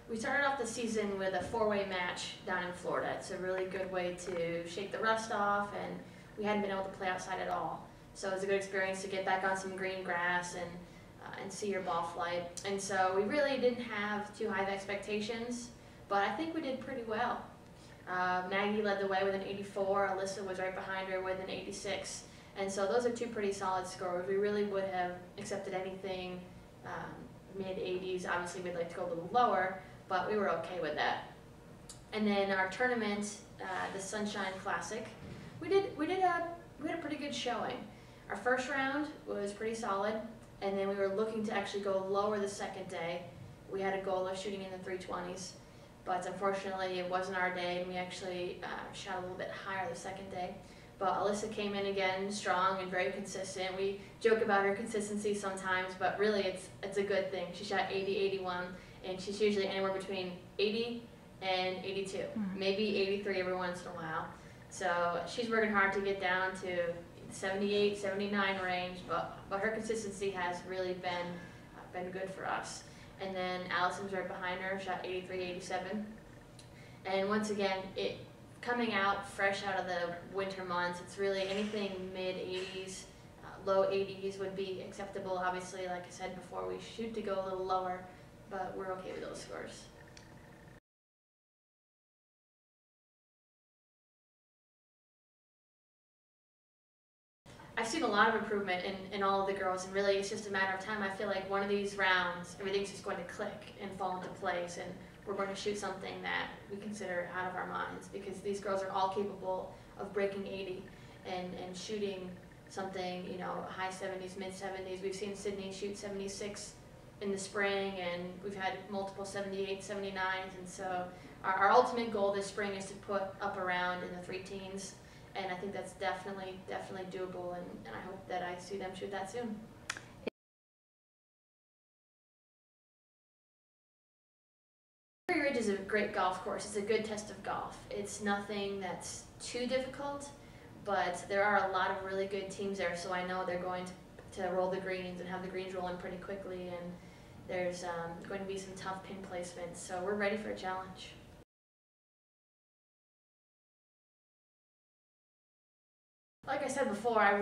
We started off the season with a four-way match down in Florida. It's a really good way to shake the rust off, and we hadn't been able to play outside at all. So it was a good experience to get back on some green grass and see your ball flight. And so we really didn't have too high of expectations, but I think we did pretty well. Maggie led the way with an 84, Alyssa was right behind her with an 86, and so those are two pretty solid scores. We really would have accepted anything mid-80s. Obviously we'd like to go a little lower, but we were okay with that. And then our tournament, the Sunshine Classic, we had a pretty good showing. Our first round was pretty solid, and then we were looking to actually go lower the second day. We had a goal of shooting in the 320s, but unfortunately it wasn't our day, and we actually shot a little bit higher the second day. But Alyssa came in again strong and very consistent. We joke about her consistency sometimes, but really it's a good thing. She shot 80, 81, and she's usually anywhere between 80 and 82, maybe 83 every once in a while. So she's working hard to get down to 78, 79 range, but her consistency has really been good for us. And then Allison's right behind her, shot 83, 87. And once again, coming out fresh out of the winter months, it's really anything mid-80s, low 80s would be acceptable. Obviously, like I said before, we shoot to go a little lower, but we're okay with those scores. I've seen a lot of improvement in all of the girls, and really it's just a matter of time. I feel like one of these rounds, everything's just going to click and fall into place, and we're going to shoot something that we consider out of our minds, because these girls are all capable of breaking 80 and shooting something, you know, high 70s, mid 70s. We've seen Sydney shoot 76 in the spring, and we've had multiple 78, 79s, and so our ultimate goal this spring is to put up around in the 3 teens. And I think that's definitely doable, and I hope that I see them shoot that soon. Prairie Ridge is a great golf course. It's a good test of golf. It's nothing that's too difficult, but there are a lot of really good teams there, so I know they're going to roll the greens and have the greens rolling pretty quickly, and there's going to be some tough pin placements, so we're ready for a challenge. Like I said before,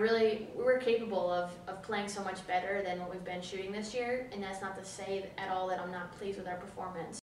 we're capable of playing so much better than what we've been shooting this year, and that's not to say at all that I'm not pleased with our performance.